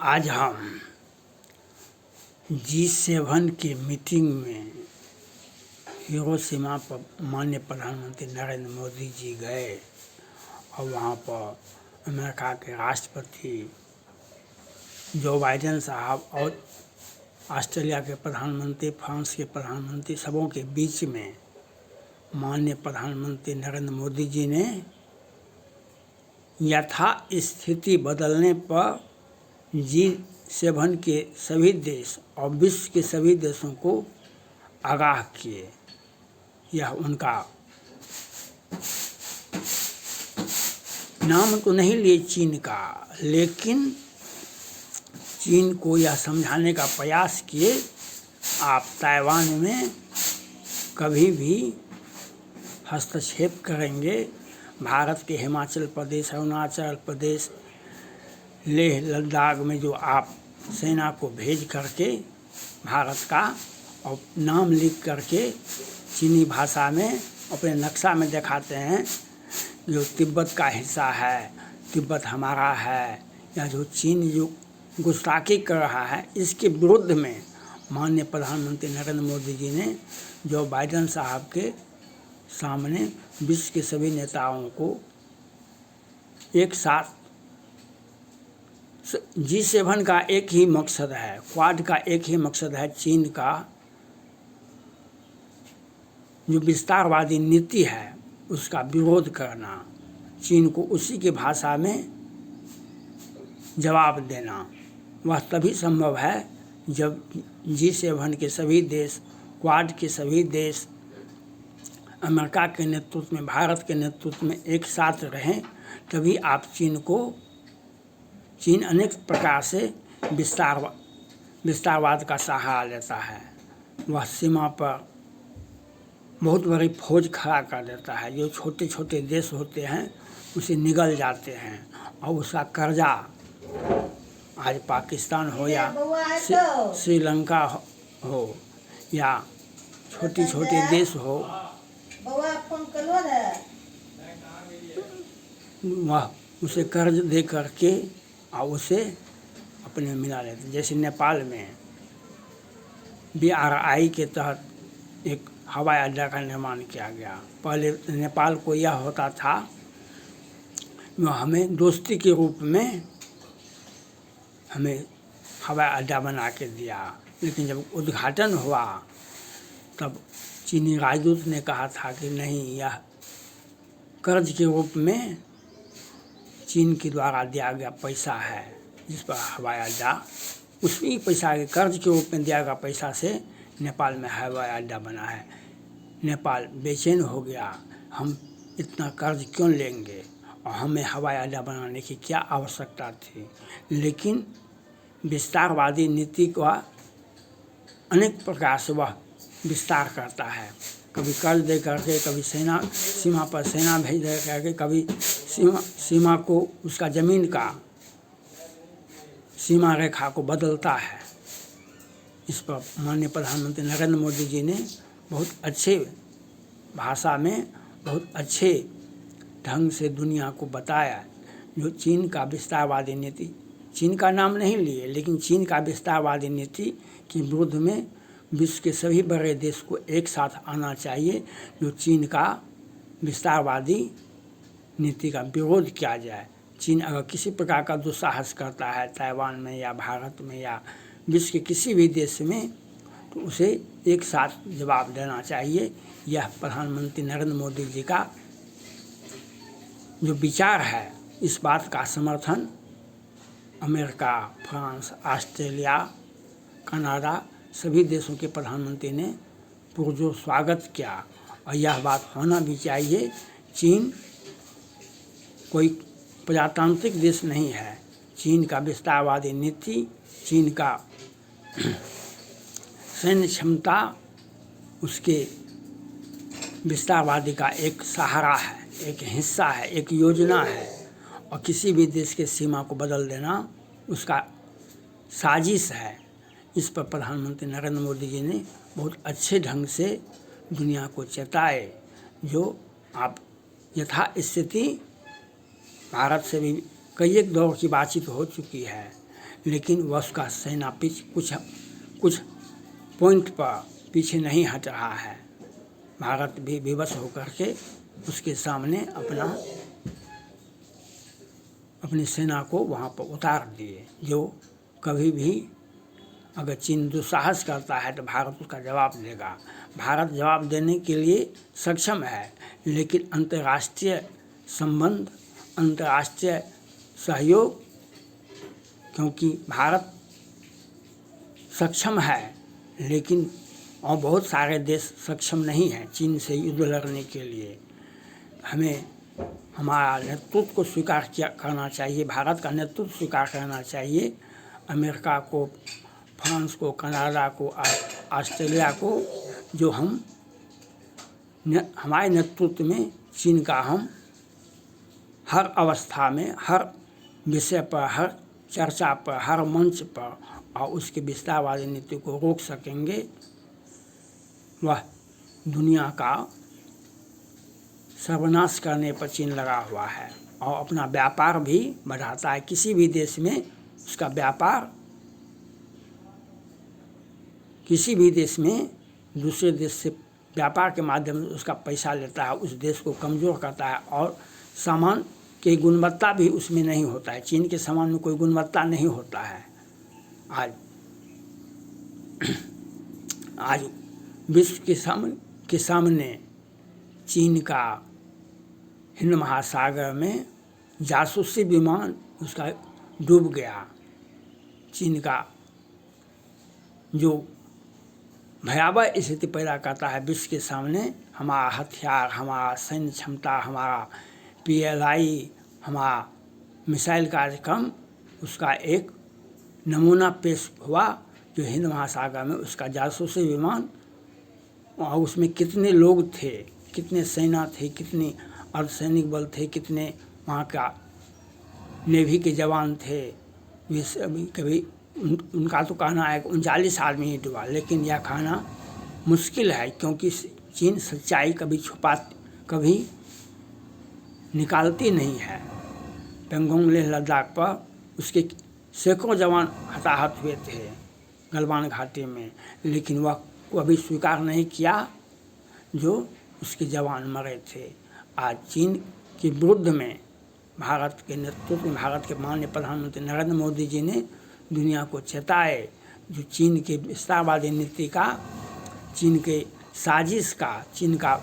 आज हम G7 की मीटिंग में हिरोशिमा पर माननीय प्रधानमंत्री नरेंद्र मोदी जी गए और वहाँ पर अमेरिका के राष्ट्रपति जो बाइडेन साहब और ऑस्ट्रेलिया के प्रधानमंत्री, फ्रांस के प्रधानमंत्री, सबों के बीच में माननीय प्रधानमंत्री नरेंद्र मोदी जी ने यथास्थिति बदलने पर G7 के सभी देश और विश्व के सभी देशों को आगाह किए। यह उनका नाम तो नहीं लिए चीन का, लेकिन चीन को यह समझाने का प्रयास किए आप ताइवान में कभी भी हस्तक्षेप करेंगे, भारत के हिमाचल प्रदेश, अरुणाचल प्रदेश, लेह लद्दाख में जो आप सेना को भेज करके भारत का और नाम लिख करके चीनी भाषा में अपने नक्शा में दिखाते हैं जो तिब्बत का हिस्सा है, तिब्बत हमारा है, या जो चीन जो गुस्ताखी कर रहा है, इसके विरुद्ध में माननीय प्रधानमंत्री नरेंद्र मोदी जी ने जो बाइडेन साहब के सामने विश्व के सभी नेताओं को एक साथ G7 का एक ही मकसद है, क्वाड का एक ही मकसद है, चीन का जो विस्तारवादी नीति है उसका विरोध करना, चीन को उसी की भाषा में जवाब देना। वह तभी संभव है जब G7 के सभी देश, क्वाड के सभी देश अमेरिका के नेतृत्व में, भारत के नेतृत्व में एक साथ रहें, तभी आप चीन अनेक प्रकार से विस्तारवाद का सहारा लेता है। वह सीमा पर बहुत बड़ी फौज खड़ा कर देता है, जो छोटे छोटे देश होते हैं उसे निगल जाते हैं और उसका कर्जा, आज पाकिस्तान हो या श्रीलंका हो या छोटे छोटे देश हो, वह उसे कर्ज दे करके और उसे अपने मिला लेते। जैसे नेपाल में BRI के तहत एक हवाई अड्डा का निर्माण किया गया। पहले नेपाल को यह होता था वह हमें दोस्ती के रूप में हमें हवाई अड्डा बना के दिया, लेकिन जब उद्घाटन हुआ तब चीनी राजदूत ने कहा था कि नहीं, यह कर्ज के रूप में चीन के द्वारा दिया गया पैसा है, जिस पर हवाई अड्डा उसी पैसा के कर्ज के रूप में दिया गया पैसा से नेपाल में हवाई अड्डा बना है। नेपाल बेचैन हो गया, हम इतना कर्ज क्यों लेंगे और हमें हवाई अड्डा बनाने की क्या आवश्यकता थी। लेकिन विस्तारवादी नीति का अनेक प्रकार से वह विस्तार करता है, कभी कर्ज दे करके, कभी सीमा पर सेना भेज दे करके, कभी सीमा को उसका ज़मीन का सीमा रेखा को बदलता है। इस पर माननीय प्रधानमंत्री नरेंद्र मोदी जी ने बहुत अच्छे भाषा में, बहुत अच्छे ढंग से दुनिया को बताया जो चीन का विस्तारवादी नीति, चीन का नाम नहीं लिए, लेकिन चीन का विस्तारवादी नीति के विरुद्ध में विश्व के सभी बड़े देश को एक साथ आना चाहिए, जो चीन का विस्तारवादी नीति का विरोध किया जाए। चीन अगर किसी प्रकार का दुस्साहस करता है ताइवान में या भारत में या विश्व के किसी भी देश में, तो उसे एक साथ जवाब देना चाहिए। यह प्रधानमंत्री नरेंद्र मोदी जी का जो विचार है, इस बात का समर्थन अमेरिका, फ्रांस, ऑस्ट्रेलिया, कनाडा सभी देशों के प्रधानमंत्री ने पुरजोर स्वागत किया और यह बात होना भी चाहिए। चीन कोई प्रजातांत्रिक देश नहीं है, चीन का विस्तारवादी नीति, चीन का सैन्य क्षमता उसके विस्तारवादी का एक सहारा है, एक हिस्सा है, एक योजना है, और किसी भी देश के सीमा को बदल देना उसका साजिश है। इस पर प्रधानमंत्री नरेंद्र मोदी जी ने बहुत अच्छे ढंग से दुनिया को चेताए, जो आप यथास्थिति भारत से भी कई एक दौर की बातचीत हो चुकी है, लेकिन वह उसका सेना कुछ पॉइंट पर पीछे नहीं हट रहा है। भारत भी विवश होकर के उसके सामने अपनी सेना को वहाँ पर उतार दिए, जो कभी भी अगर चीन दुस्साहस करता है तो भारत उसका जवाब देगा। भारत जवाब देने के लिए सक्षम है, लेकिन अंतर्राष्ट्रीय संबंध, अंतर्राष्ट्रीय सहयोग, क्योंकि भारत सक्षम है लेकिन और बहुत सारे देश सक्षम नहीं हैं चीन से युद्ध लड़ने के लिए। हमें हमारा नेतृत्व को स्वीकार करना चाहिए, भारत का नेतृत्व स्वीकार करना चाहिए। अमेरिका को, फ्रांस को, कनाडा को, ऑस्ट्रेलिया को, जो हमारे नेतृत्व में चीन का हम हर अवस्था में, हर विषय पर, हर चर्चा पर, हर मंच पर और उसके विस्तारवादी नीति को रोक सकेंगे। वह दुनिया का सर्वनाश करने पर चीन लगा हुआ है और अपना व्यापार भी बढ़ाता है। किसी भी देश में उसका व्यापार, किसी भी देश में दूसरे देश से व्यापार के माध्यम से उसका पैसा लेता है, उस देश को कमज़ोर करता है और सामान की गुणवत्ता भी उसमें नहीं होता है। चीन के सामान में कोई गुणवत्ता नहीं होता है। आज विश्व के सामने चीन का हिंद महासागर में जासूसी विमान उसका डूब गया। चीन का जो भयावह स्थिति पैदा करता है विश्व के सामने, हमारा हथियार, हमारा सैन्य क्षमता, हमारा PLI, हमारा मिसाइल कार्यक्रम, उसका एक नमूना पेश हुआ जो हिंद महासागर में उसका जासूसी विमान, और उसमें कितने लोग थे, कितने सेना थे, कितने अर्धसैनिक बल थे, कितने वहाँ का नेवी के जवान थे। कभी उनका तो कहना है 39 आदमी ही डूबा, लेकिन यह कहना मुश्किल है क्योंकि चीन सच्चाई कभी निकालती नहीं है। पेंगोंग लेह लद्दाख पर उसके सैकड़ों जवान हताहत हुए थे गलवान घाटी में, लेकिन वह कभी स्वीकार नहीं किया जो उसके जवान मरे थे। आज चीन के विरुद्ध में भारत के नेतृत्व में, भारत के माननीय प्रधानमंत्री नरेंद्र मोदी जी ने दुनिया को चेताए, जो चीन के विस्तारवादी नीति का, चीन के साजिश का, चीन का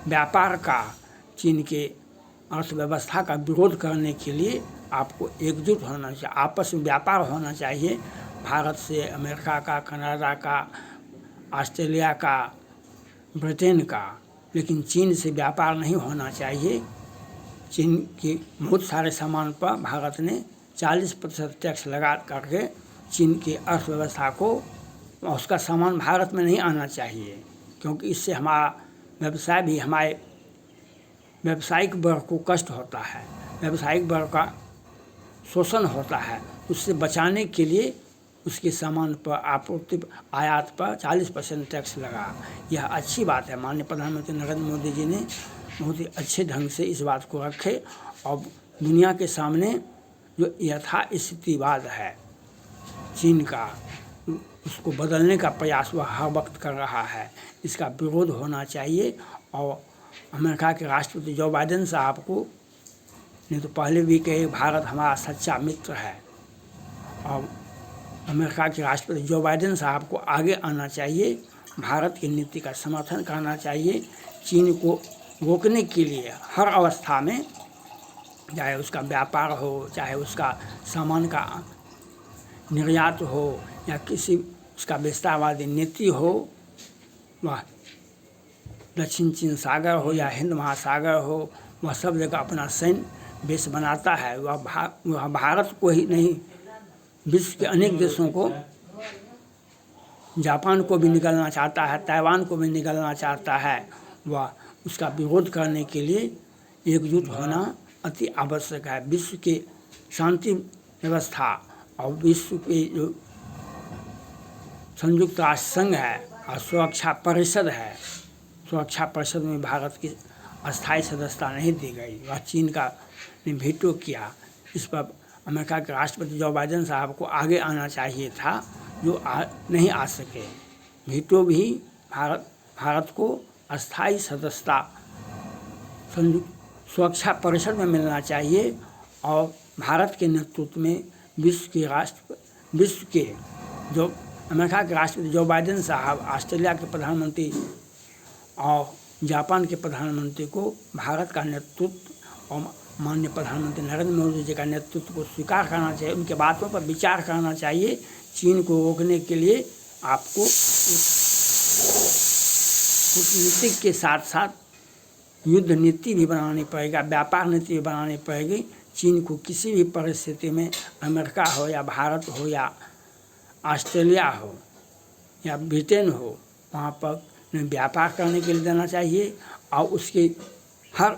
व्यापार का, चीन के अर्थव्यवस्था का विरोध करने के लिए आपको एकजुट होना चाहिए, आपस में व्यापार होना चाहिए। भारत से अमेरिका का, कनाडा का, ऑस्ट्रेलिया का, ब्रिटेन का, लेकिन चीन से व्यापार नहीं होना चाहिए। चीन के बहुत सारे सामान पर भारत ने 40% टैक्स लगा करके चीन की अर्थव्यवस्था को, उसका सामान भारत में नहीं आना चाहिए, क्योंकि इससे हमारा व्यवसाय भी, हमारे व्यावसायिक वर्ग को कष्ट होता है, व्यावसायिक वर्ग का शोषण होता है। उससे बचाने के लिए उसके सामान पर आपूर्ति, आयात पर 40% टैक्स लगा। यह अच्छी बात है। माननीय प्रधानमंत्री नरेंद्र मोदी जी ने बहुत ही अच्छे ढंग से इस बात को रखे और दुनिया के सामने जो यथास्थितिवाद है चीन का, उसको बदलने का प्रयास वह हर वक्त कर रहा है। इसका विरोध होना चाहिए। और अमेरिका के राष्ट्रपति जो बाइडेन साहब को ने तो पहले भी कहे भारत हमारा सच्चा मित्र है, और अमेरिका के राष्ट्रपति जो बाइडेन साहब को आगे आना चाहिए, भारत की नीति का समर्थन करना चाहिए। चीन को रोकने के लिए हर अवस्था में, चाहे उसका व्यापार हो, चाहे उसका सामान का निर्यात हो, या किसी उसका विस्तारवादी नीति हो, वह दक्षिण चीन सागर हो या हिंद महासागर हो, वह सब जगह अपना सैन्य बेस बनाता है। वह भारत को ही नहीं, विश्व के अनेक देशों को, जापान को भी निगलना चाहता है, ताइवान को भी निगलना चाहता है। वह उसका विरोध करने के लिए एकजुट होना अति आवश्यक है। विश्व के शांति व्यवस्था और विश्व के जो संयुक्त राष्ट्र संघ है और सुरक्षा परिषद है, सुरक्षा परिषद में भारत की अस्थायी सदस्यता नहीं दी गई। वह चीन का ने वीटो किया। इस पर अमेरिका के राष्ट्रपति जो बाइडेन साहब को आगे आना चाहिए था, जो नहीं आ सके। वीटो भी भारत को अस्थायी सदस्यता संयुक्त सुरक्षा परिषद में मिलना चाहिए और भारत के नेतृत्व में विश्व के जो अमेरिका के राष्ट्रपति जो बाइडेन साहब, ऑस्ट्रेलिया के प्रधानमंत्री और जापान के प्रधानमंत्री को भारत का नेतृत्व और माननीय प्रधानमंत्री नरेंद्र मोदी जी का नेतृत्व को स्वीकार करना चाहिए, उनके बातों पर विचार करना चाहिए। चीन को रोकने के लिए आपको कूटनीति के साथ साथ युद्ध नीति भी बनानी पड़ेगा, व्यापार नीति भी बनानी पड़ेगी। चीन को किसी भी परिस्थिति में अमेरिका हो या भारत हो या ऑस्ट्रेलिया हो या ब्रिटेन हो, वहाँ पर व्यापार करने के लिए देना चाहिए और उसके हर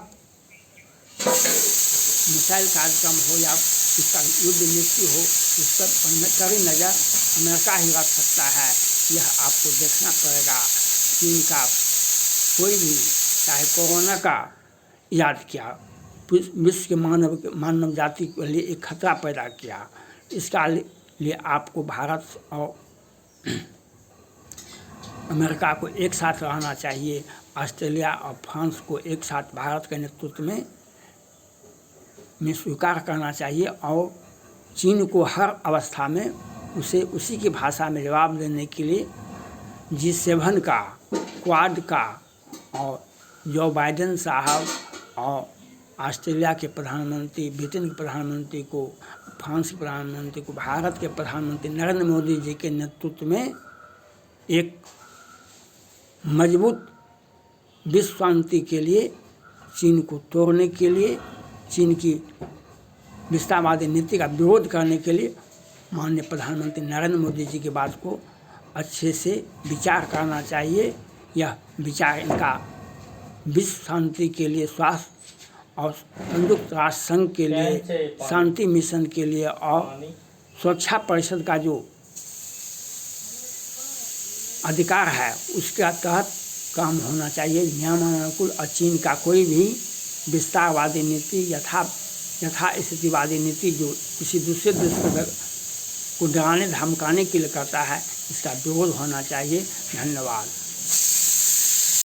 मिसाइल कार्यक्रम हो या उसका युद्ध नीति हो, उस पर कड़ी नज़र अमेरिका ही रख सकता है। यह आपको देखना पड़ेगा। चीन का कोई भी, चाहे कोरोना का याद किया, विश्व के मानव जाति के लिए एक खतरा पैदा किया। इसका लिए आपको भारत और अमेरिका को एक साथ रहना चाहिए। ऑस्ट्रेलिया और फ्रांस को एक साथ भारत के नेतृत्व में स्वीकार करना चाहिए और चीन को हर अवस्था में उसे उसी की भाषा में जवाब देने के लिए G7 का, क्वाड का और जो बाइडेन साहब और ऑस्ट्रेलिया के प्रधानमंत्री, ब्रिटेन के प्रधानमंत्री को, फ्रांस के प्रधानमंत्री को, भारत के प्रधानमंत्री नरेंद्र मोदी जी के नेतृत्व में एक मजबूत विश्व शांति के लिए, चीन को तोड़ने के लिए, चीन की विस्तारवादी नीति का विरोध करने के लिए माननीय प्रधानमंत्री नरेंद्र मोदी जी की बात को अच्छे से विचार करना चाहिए। यह विचार इनका विश्व शांति के लिए, स्वास्थ्य और संयुक्त राष्ट्र संघ के लिए, शांति मिशन के लिए और सुरक्षा परिषद का जो अधिकार है उसके तहत काम होना चाहिए, नियमानुकूल। और चीन का कोई भी विस्तारवादी नीति, यथा स्थितिवादी नीति जो किसी दूसरे देश को डराने धमकाने के लिए करता है, इसका विरोध होना चाहिए। धन्यवाद।